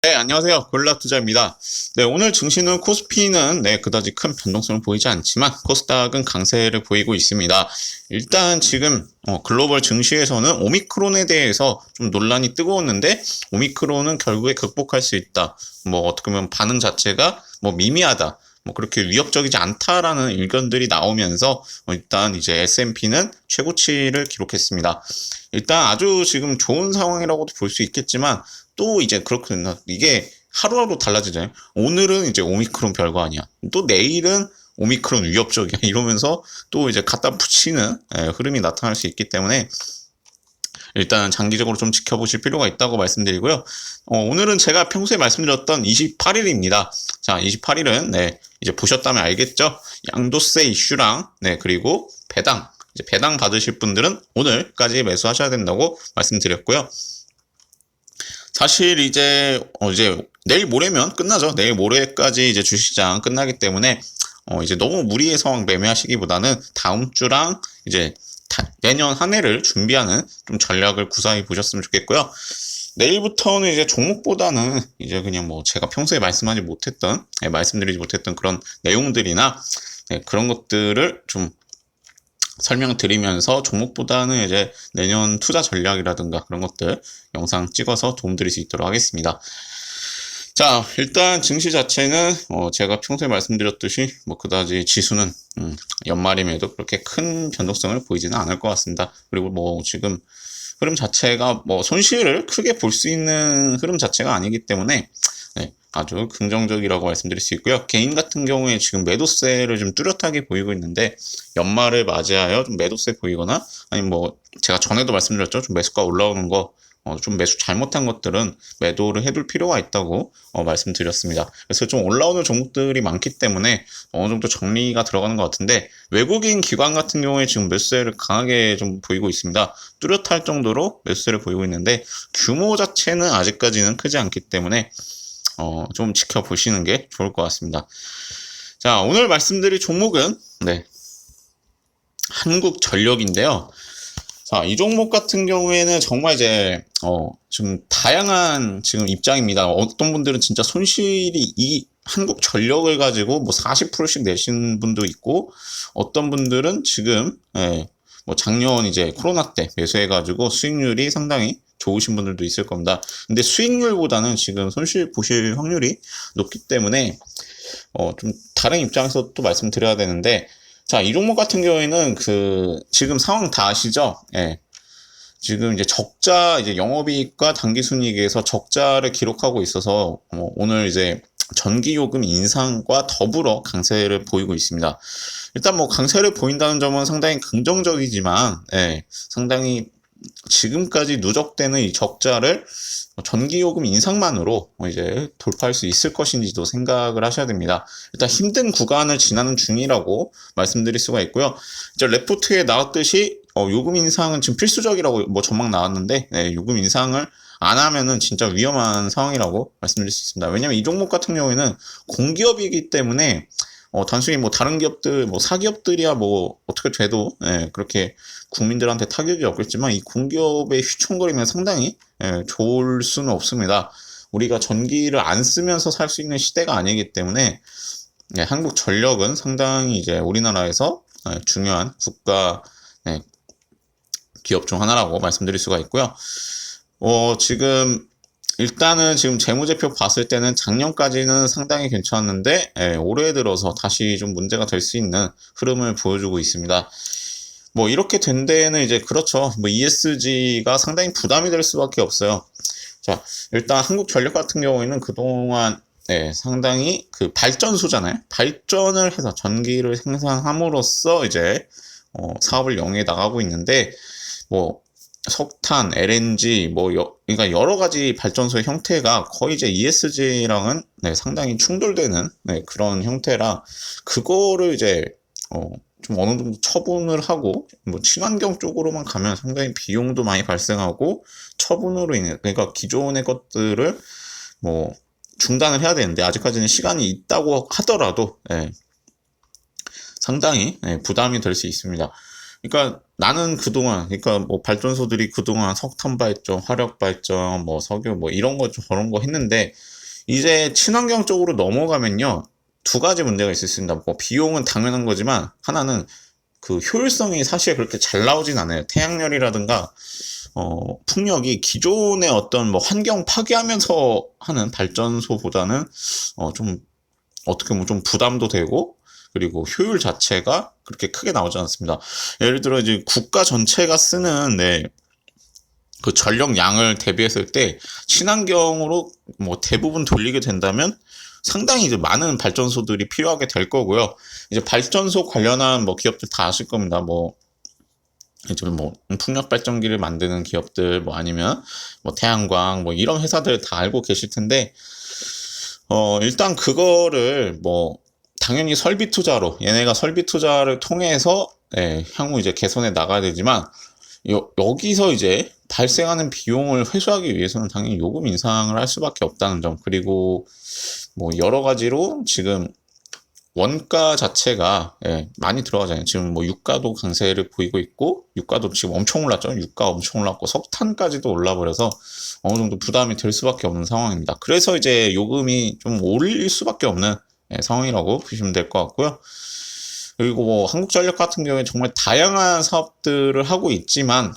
네, 안녕하세요. 골라 투자입니다. 네, 오늘 증시는 코스피는 그다지 큰 변동성을 보이지 않지만 코스닥은 강세를 보이고 있습니다. 일단 지금 글로벌 증시에서는 오미크론에 대해서 좀 논란이 뜨거웠는데 오미크론은 결국에 극복할 수 있다. 뭐 어떻게 보면 반응 자체가 뭐 미미하다. 뭐 그렇게 위협적이지 않다라는 의견들이 나오면서 일단 이제 S&P는 최고치를 기록했습니다. 일단 아주 지금 좋은 상황이라고도 볼 수 있겠지만 또 이제 그렇거든요. 이게 하루하루 달라지잖아요. 오늘은 이제 오미크론 별거 아니야. 또 내일은 오미크론 위협적이야. 이러면서 또 이제 갖다 붙이는 흐름이 나타날 수 있기 때문에 일단 장기적으로 좀 지켜보실 필요가 있다고 말씀드리고요. 오늘은 제가 평소에 말씀드렸던 28일입니다. 자, 28일은 이제 보셨다면 알겠죠? 양도세 이슈랑 그리고 배당. 이제 배당 받으실 분들은 오늘까지 매수하셔야 된다고 말씀드렸고요. 사실 이제 내일 모레면 끝나죠. 내일 모레까지 이제 주시장 끝나기 때문에 이제 너무 무리해서 매매하시기보다는 다음 주랑 이제 내년 한 해를 준비하는 좀 전략을 구사해 보셨으면 좋겠고요. 내일부터는 이제 종목보다는 이제 그냥 뭐 제가 평소에 말씀드리지 못했던 그런 내용들이나 그런 것들을 좀 설명드리면서 종목보다는 이제 내년 투자 전략이라든가 그런 것들 영상 찍어서 도움드릴 수 있도록 하겠습니다. 자, 일단 증시 자체는 제가 평소에 말씀드렸듯이 뭐 그다지 지수는 연말임에도 그렇게 큰 변동성을 보이지는 않을 것 같습니다. 그리고 뭐 지금 흐름 자체가 뭐 손실을 크게 볼 수 있는 흐름 자체가 아니기 때문에 아주 긍정적이라고 말씀드릴 수 있고요. 개인 같은 경우에 지금 매도세를 좀 뚜렷하게 보이고 있는데 연말을 맞이하여 좀 매도세 보이거나 아니면 뭐 제가 전에도 말씀드렸죠. 좀 매수가 올라오는 거 좀 매수 잘못한 것들은 매도를 해둘 필요가 있다고 말씀드렸습니다. 그래서 좀 올라오는 종목들이 많기 때문에 어느 정도 정리가 들어가는 것 같은데 외국인 기관 같은 경우에 지금 매수세를 강하게 좀 보이고 있습니다. 뚜렷할 정도로 매수세를 보이고 있는데 규모 자체는 아직까지는 크지 않기 때문에 좀 지켜보시는 게 좋을 것 같습니다. 자, 오늘 말씀드릴 종목은 한국전력인데요. 자, 이 종목 같은 경우에는 정말 이제 좀 다양한 지금 입장입니다. 어떤 분들은 진짜 손실이 이 한국전력을 가지고 뭐 40%씩 내신 분도 있고 어떤 분들은 지금 뭐 작년 이제 코로나 때 매수해가지고 수익률이 상당히 좋으신 분들도 있을 겁니다. 근데 수익률보다는 지금 손실 보실 확률이 높기 때문에 좀 다른 입장에서 또 말씀드려야 되는데 자, 이 종목 같은 경우에는 지금 상황 다 아시죠? 지금 이제 적자, 이제 영업이익과 당기순이익에서 적자를 기록하고 있어서 오늘 이제 전기요금 인상과 더불어 강세를 보이고 있습니다. 일단 뭐 강세를 보인다는 점은 상당히 긍정적이지만, 상당히 지금까지 누적되는 이 적자를 전기요금 인상만으로 이제 돌파할 수 있을 것인지도 생각을 하셔야 됩니다. 일단 힘든 구간을 지나는 중이라고 말씀드릴 수가 있고요. 이제 레포트에 나왔듯이 요금 인상은 지금 필수적이라고 뭐 전망 나왔는데 요금 인상을 안 하면은 진짜 위험한 상황이라고 말씀드릴 수 있습니다. 왜냐면 이 종목 같은 경우에는 공기업이기 때문에 단순히 뭐 다른 기업들, 뭐 사기업들이야 뭐 어떻게 돼도 그렇게 국민들한테 타격이 없겠지만 이 공기업의 휘청거리면 상당히 좋을 수는 없습니다. 우리가 전기를 안 쓰면서 살 수 있는 시대가 아니기 때문에 한국전력은 상당히 이제 우리나라에서 중요한 국가 기업 중 하나라고 말씀드릴 수가 있고요. 일단은 지금 재무제표 봤을 때는 작년까지는 상당히 괜찮았는데 올해 들어서 다시 좀 문제가 될 수 있는 흐름을 보여주고 있습니다. 뭐 이렇게 된 데에는 이제 그렇죠. 뭐 ESG가 상당히 부담이 될 수밖에 없어요. 자, 일단 한국전력 같은 경우에는 그동안 상당히 그 발전소잖아요. 발전을 해서 전기를 생산함으로써 이제 사업을 영위해 나가고 있는데 뭐 석탄, LNG, 그러니까 여러 가지 발전소의 형태가 거의 이제 ESG랑은 상당히 충돌되는 그런 형태라 그거를 이제 좀 어느 정도 처분을 하고 뭐 친환경 쪽으로만 가면 상당히 비용도 많이 발생하고 처분으로 인해 그러니까 기존의 것들을 뭐 중단을 해야 되는데 아직까지는 시간이 있다고 하더라도 상당히 부담이 될 수 있습니다. 그러니까 나는 그동안 그러니까 뭐 발전소들이 그동안 석탄 발전, 화력 발전, 뭐 석유 뭐 이런 거 저런 거 했는데 이제 친환경 쪽으로 넘어가면요. 두 가지 문제가 있을 수 있습니다. 뭐 비용은 당연한 거지만 하나는 그 효율성이 사실 그렇게 잘 나오진 않아요. 태양열이라든가 풍력이 기존의 어떤 뭐 환경 파괴하면서 하는 발전소보다는 좀 어떻게 보면 좀 부담도 되고 그리고 효율 자체가 그렇게 크게 나오지 않습니다. 예를 들어 이제 국가 전체가 쓰는 그 전력량을 대비했을 때 친환경으로 뭐 대부분 돌리게 된다면 상당히 이제 많은 발전소들이 필요하게 될 거고요. 이제 발전소 관련한 뭐 기업들 다 아실 겁니다. 뭐 이제 뭐 풍력 발전기를 만드는 기업들 뭐 아니면 뭐 태양광 뭐 이런 회사들 다 알고 계실 텐데 일단 그거를 뭐 당연히 설비 투자로 얘네가 설비 투자를 통해서 향후 이제 개선해 나가야 되지만 여기서 이제 발생하는 비용을 회수하기 위해서는 당연히 요금 인상을 할 수밖에 없다는 점. 그리고 뭐 여러 가지로 지금 원가 자체가 많이 들어가잖아요. 지금 뭐 유가도 강세를 보이고 있고 유가도 지금 엄청 올랐죠. 유가 엄청 올랐고 석탄까지도 올라버려서 어느 정도 부담이 될 수밖에 없는 상황입니다. 그래서 이제 요금이 좀 올릴 수밖에 없는 상황이라고 보시면 될 것 같고요. 그리고 뭐 한국전력 같은 경우에 정말 다양한 사업들을 하고 있지만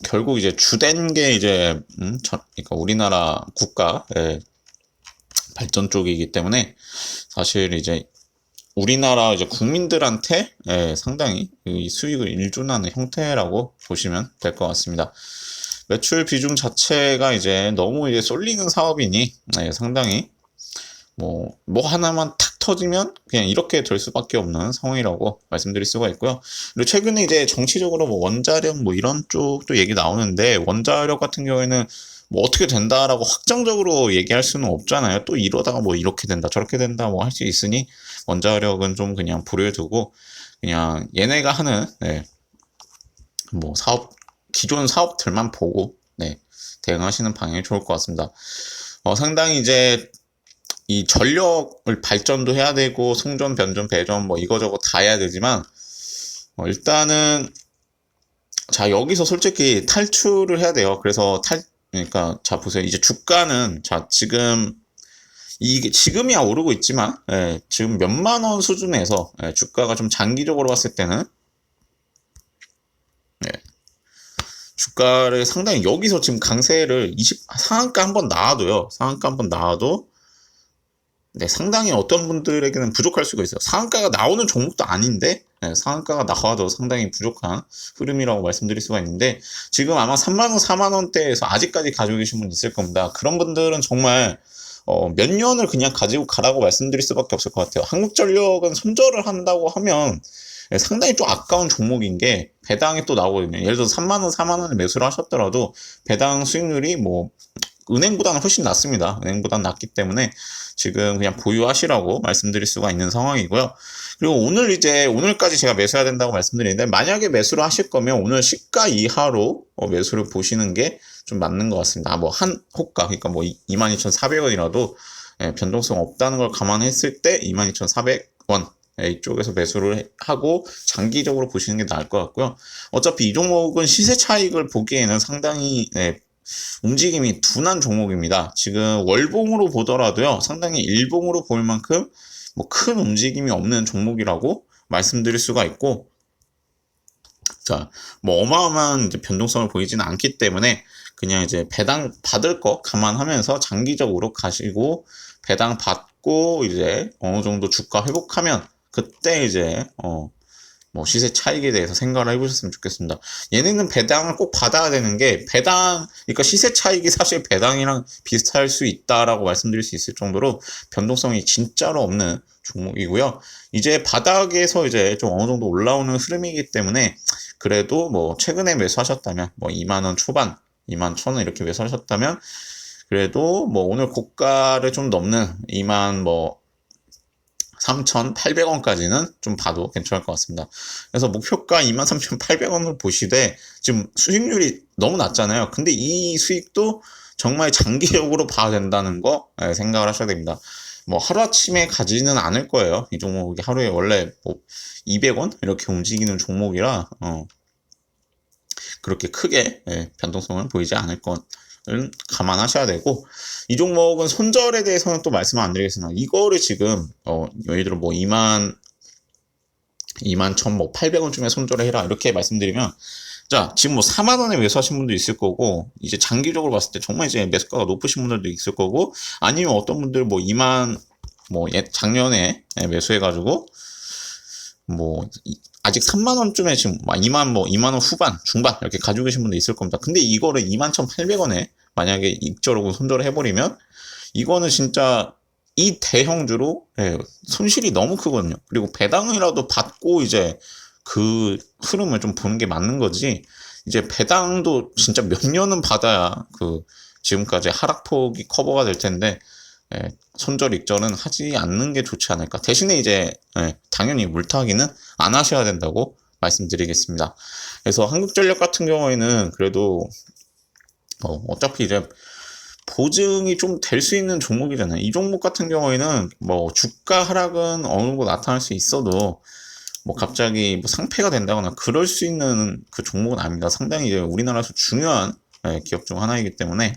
결국 이제 주된 게 이제 그러니까 우리나라 국가 발전 쪽이기 때문에 사실 이제 우리나라 이제 국민들한테 상당히 이 수익을 일준하는 형태라고 보시면 될 것 같습니다. 매출 비중 자체가 이제 너무 이제 쏠리는 사업이니 상당히 뭐 하나만 탁 터지면 그냥 이렇게 될 수밖에 없는 상황이라고 말씀드릴 수가 있고요. 그리고 최근에 이제 정치적으로 뭐 원자력 뭐 이런 쪽도 얘기 나오는데 원자력 같은 경우에는 뭐 어떻게 된다라고 확정적으로 얘기할 수는 없잖아요. 또 이러다가 뭐 이렇게 된다 저렇게 된다 뭐 할 수 있으니 원자력은 좀 그냥 보류해 두고 그냥 얘네가 하는 뭐 기존 사업들만 보고 대응하시는 방향이 좋을 것 같습니다. 상당히 이제 이 전력을 발전도 해야 되고 송전, 변전, 배전 뭐 이거저거 다 해야 되지만 일단은 자 여기서 솔직히 탈출을 해야 돼요. 그래서 그러니까 자 보세요. 이제 주가는 자 이게 지금이야 오르고 있지만 지금 몇만 원 수준에서 주가가 좀 장기적으로 봤을 때는 주가를 상당히 여기서 지금 강세를 상한가 한번 나와도요. 상한가 한번 나와도 상당히 어떤 분들에게는 부족할 수가 있어요. 상한가가 나오는 종목도 아닌데 상한가가 나와도 상당히 부족한 흐름이라고 말씀드릴 수가 있는데 지금 아마 3만원, 4만원대에서 아직까지 가지고 계신 분 있을 겁니다. 그런 분들은 정말 몇 년을 그냥 가지고 가라고 말씀드릴 수밖에 없을 것 같아요. 한국전력은 손절을 한다고 하면 상당히 좀 아까운 종목인 게 배당이 또 나오거든요. 예를 들어서 3만원, 4만원을 매수를 하셨더라도 배당 수익률이 뭐 은행보다는 훨씬 낮습니다. 은행보다는 낮기 때문에 지금 그냥 보유하시라고 말씀드릴 수가 있는 상황이고요. 그리고 오늘까지 제가 매수해야 된다고 말씀드리는데 만약에 매수를 하실 거면 오늘 시가 이하로 매수를 보시는 게 좀 맞는 것 같습니다. 뭐 한 호가 그러니까 뭐 22,400원이라도 변동성 없다는 걸 감안했을 때 22,400원 이쪽에서 매수를 하고 장기적으로 보시는 게 나을 것 같고요. 어차피 이 종목은 시세 차익을 보기에는 상당히 움직임이 둔한 종목입니다. 지금 월봉으로 보더라도요, 상당히 일봉으로 볼 만큼 뭐 큰 움직임이 없는 종목이라고 말씀드릴 수가 있고, 자, 뭐 어마어마한 이제 변동성을 보이지는 않기 때문에 그냥 이제 배당 받을 거 감안하면서 장기적으로 가시고 배당 받고 이제 어느 정도 주가 회복하면 그때 이제 뭐 시세 차익에 대해서 생각을 해보셨으면 좋겠습니다. 얘네는 배당을 꼭 받아야 되는 게 그러니까 시세 차익이 사실 배당이랑 비슷할 수 있다라고 말씀드릴 수 있을 정도로 변동성이 진짜로 없는 종목이고요. 이제 바닥에서 이제 좀 어느 정도 올라오는 흐름이기 때문에 그래도 뭐 최근에 매수하셨다면 뭐 2만 원 초반, 2만 1,000원 이렇게 매수하셨다면 그래도 뭐 오늘 고가를 좀 넘는 2만 뭐 3,800원까지는 좀 봐도 괜찮을 것 같습니다. 그래서 목표가 23,800원을 보시되 지금 수익률이 너무 낮잖아요. 근데 이 수익도 정말 장기적으로 봐야 된다는 거 생각을 하셔야 됩니다. 뭐 하루아침에 가지는 않을 거예요. 이 종목이 하루에 원래 뭐 200원 이렇게 움직이는 종목이라 그렇게 크게 변동성을 보이지 않을 것 감안하셔야 되고, 이 종목은 손절에 대해서는 또 말씀을 안 드리겠습니다. 이거를 지금 예를 들어 뭐 2만 1,800원쯤에 손절을 해라 이렇게 말씀드리면, 자, 지금 뭐 4만 원에 매수하신 분도 있을 거고, 이제 장기적으로 봤을 때 정말 이제 매수가가 높으신 분들도 있을 거고, 아니면 어떤 분들 뭐 2만 작년에 매수해가지고 뭐 아직 3만 원쯤에 지금 2만 원 후반, 중반 이렇게 가지고 계신 분도 있을 겁니다. 근데 이거를 21,800원에 만약에 입절하고 손절을 해버리면, 이거는 진짜 이 대형주로 손실이 너무 크거든요. 그리고 배당이라도 받고 이제 그 흐름을 좀 보는 게 맞는 거지, 이제 배당도 진짜 몇 년은 받아야 그 지금까지 하락폭이 커버가 될 텐데, 손절 익절은 하지 않는 게 좋지 않을까. 대신에 이제 당연히 물타기는 안 하셔야 된다고 말씀드리겠습니다. 그래서 한국전력 같은 경우에는 그래도 어차피 이제 보증이 좀 될 수 있는 종목이잖아요. 이 종목 같은 경우에는 뭐 주가 하락은 어느 정도 나타날 수 있어도 뭐 갑자기 뭐 상폐가 된다거나 그럴 수 있는 그 종목은 아닙니다. 상당히 이제 우리나라에서 중요한 기업 중 하나이기 때문에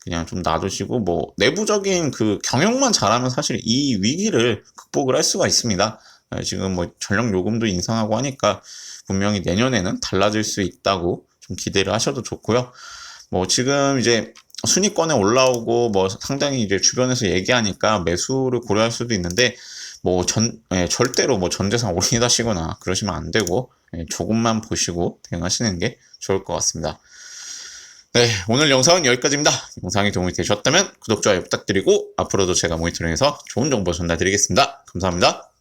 그냥 좀 놔두시고, 뭐 내부적인 그 경영만 잘하면 사실 이 위기를 극복을 할 수가 있습니다. 지금 뭐 전력 요금도 인상하고 하니까 분명히 내년에는 달라질 수 있다고 좀 기대를 하셔도 좋고요. 뭐 지금 이제 순위권에 올라오고 뭐 상당히 이제 주변에서 얘기하니까 매수를 고려할 수도 있는데, 뭐 절대로 뭐 전재산 올인하시거나 그러시면 안 되고, 조금만 보시고 대응하시는 게 좋을 것 같습니다. 네, 오늘 영상은 여기까지입니다. 영상이 도움이 되셨다면 구독, 좋아요 부탁드리고, 앞으로도 제가 모니터링해서 좋은 정보 전달드리겠습니다. 감사합니다.